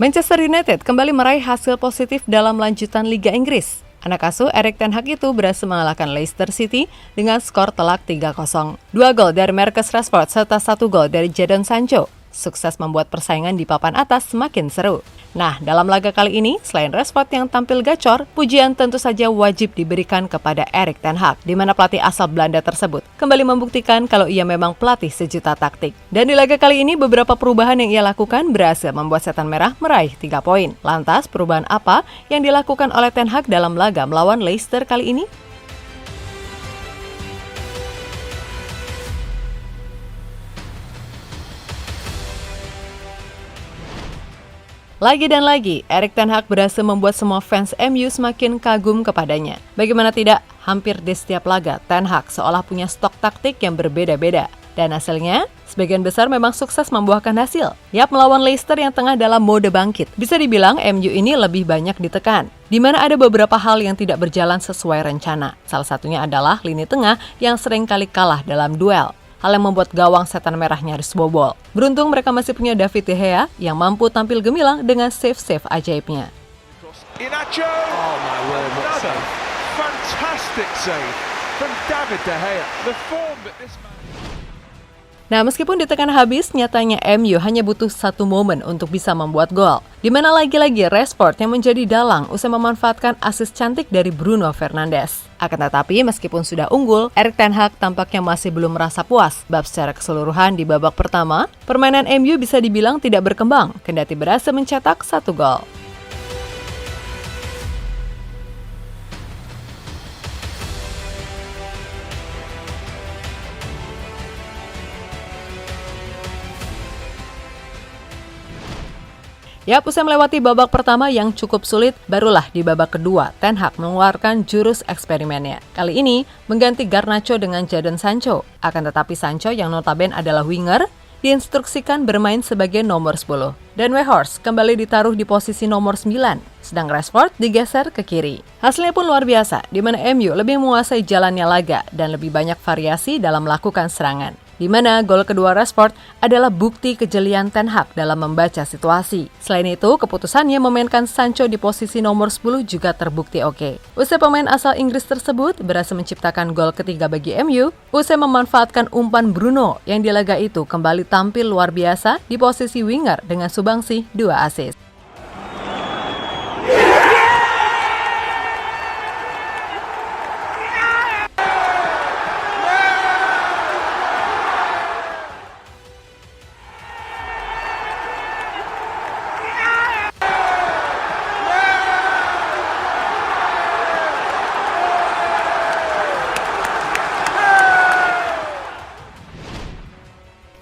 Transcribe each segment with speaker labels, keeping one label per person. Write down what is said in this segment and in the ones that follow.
Speaker 1: Manchester United kembali meraih hasil positif dalam lanjutan Liga Inggris. Anak asuh Erik ten Hag itu berhasil mengalahkan Leicester City dengan skor telak 3-0. 2 gol dari Marcus Rashford serta 1 gol dari Jadon Sancho sukses membuat persaingan di papan atas semakin seru. Nah, dalam laga kali ini, selain Rashford yang tampil gacor, pujian tentu saja wajib diberikan kepada Erik ten Hag, di mana pelatih asal Belanda tersebut kembali membuktikan kalau ia memang pelatih sejuta taktik. Dan di laga kali ini, beberapa perubahan yang ia lakukan berhasil membuat Setan Merah meraih 3 poin. Lantas, perubahan apa yang dilakukan oleh ten Hag dalam laga melawan Leicester kali ini? Lagi dan lagi, Erik ten Hag berhasil membuat semua fans MU semakin kagum kepadanya. Bagaimana tidak, hampir di setiap laga, ten Hag seolah punya stok taktik yang berbeda-beda. Dan hasilnya, sebagian besar memang sukses membuahkan hasil. Yap, melawan Leicester yang tengah dalam mode bangkit. Bisa dibilang MU ini lebih banyak ditekan, di mana ada beberapa hal yang tidak berjalan sesuai rencana. Salah satunya adalah lini tengah yang sering kali kalah dalam duel. Hal yang membuat gawang Setan Merah nyaris bobol. Beruntung mereka masih punya David De Gea yang mampu tampil gemilang dengan save-save ajaibnya.
Speaker 2: Iheanacho! Oh my word, what save. Fantastic save from David De Gea. The form that this man...
Speaker 1: Nah, meskipun ditekan habis, nyatanya MU hanya butuh satu momen untuk bisa membuat gol. Di mana lagi-lagi Rashford yang menjadi dalang usai memanfaatkan assist cantik dari Bruno Fernandes. Akan tetapi, meskipun sudah unggul, Erik ten Hag tampaknya masih belum merasa puas. Bab secara keseluruhan di babak pertama, permainan MU bisa dibilang tidak berkembang, kendati berhasil mencetak 1 gol. Yap, usai melewati babak pertama yang cukup sulit, barulah di babak kedua ten Hag mengeluarkan jurus eksperimennya. Kali ini mengganti Garnacho dengan Jadon Sancho. Akan tetapi Sancho yang notabene adalah winger, diinstruksikan bermain sebagai nomor 10. Dan Weghorst kembali ditaruh di posisi nomor 9, sedang Rashford digeser ke kiri. Hasilnya pun luar biasa, di mana MU lebih menguasai jalannya laga dan lebih banyak variasi dalam melakukan serangan. Di mana gol kedua Rashford adalah bukti kejelian ten Hag dalam membaca situasi. Selain itu, keputusannya memainkan Sancho di posisi nomor 10 juga terbukti oke. Usai pemain asal Inggris tersebut berhasil menciptakan gol ketiga bagi MU, usai memanfaatkan umpan Bruno yang di laga itu kembali tampil luar biasa di posisi winger dengan sumbangsi 2 assist.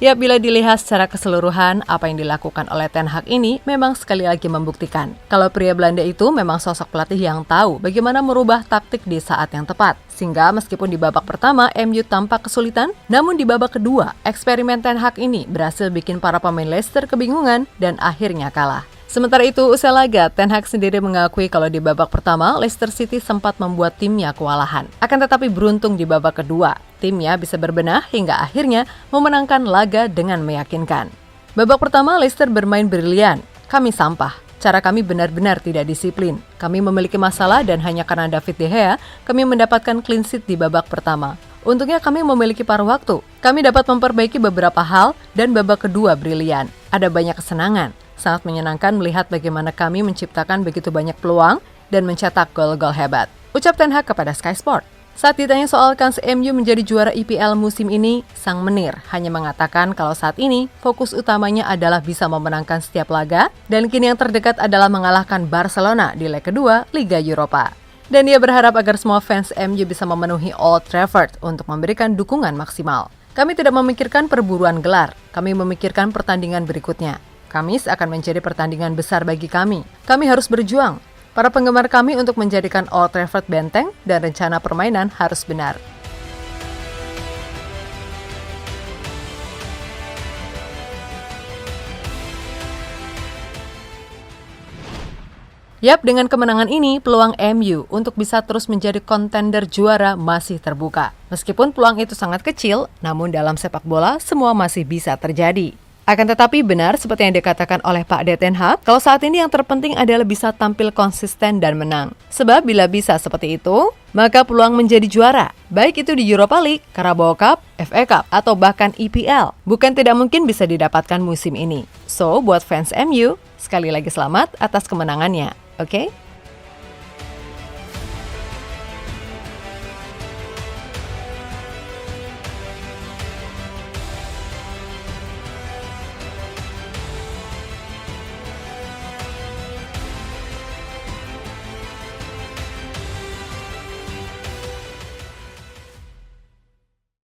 Speaker 1: Ya, bila dilihat secara keseluruhan, apa yang dilakukan oleh ten Hag ini memang sekali lagi membuktikan kalau pria Belanda itu memang sosok pelatih yang tahu bagaimana merubah taktik di saat yang tepat. Sehingga meskipun di babak pertama MU tampak kesulitan, namun di babak kedua, eksperimen ten Hag ini berhasil bikin para pemain Leicester kebingungan dan akhirnya kalah. Sementara itu, usai laga, ten Hag sendiri mengakui kalau di babak pertama, Leicester City sempat membuat timnya kewalahan. Akan tetapi beruntung di babak kedua, timnya bisa berbenah hingga akhirnya memenangkan laga dengan meyakinkan. Babak pertama, Leicester bermain brilian. Kami sampah. Cara kami benar-benar tidak disiplin. Kami memiliki masalah dan hanya karena David De Gea, kami mendapatkan clean sheet di babak pertama. Untungnya kami memiliki paruh waktu. Kami dapat memperbaiki beberapa hal dan babak kedua brilian. Ada banyak kesenangan. Sangat menyenangkan melihat bagaimana kami menciptakan begitu banyak peluang dan mencetak gol-gol hebat. Ucap ten Hag kepada Sky Sport. Saat ditanya soal kans MU menjadi juara IPL musim ini, sang menir hanya mengatakan kalau saat ini fokus utamanya adalah bisa memenangkan setiap laga dan kini yang terdekat adalah mengalahkan Barcelona di leg kedua Liga Eropa. Dan dia berharap agar semua fans MU bisa memenuhi Old Trafford untuk memberikan dukungan maksimal. Kami tidak memikirkan perburuan gelar, kami memikirkan pertandingan berikutnya. Kamis akan menjadi pertandingan besar bagi kami. Kami harus berjuang. Para penggemar kami untuk menjadikan Old Trafford benteng dan rencana permainan harus benar. Yap, dengan kemenangan ini, peluang MU untuk bisa terus menjadi kontender juara masih terbuka. Meskipun peluang itu sangat kecil, namun dalam sepak bola semua masih bisa terjadi. Akan tetapi benar seperti yang dikatakan oleh Pak Ten Hag, kalau saat ini yang terpenting adalah bisa tampil konsisten dan menang. Sebab bila bisa seperti itu, maka peluang menjadi juara, baik itu di Europa League, Carabao Cup, FA Cup, atau bahkan EPL, bukan tidak mungkin bisa didapatkan musim ini. So, buat fans MU, sekali lagi selamat atas kemenangannya, oke?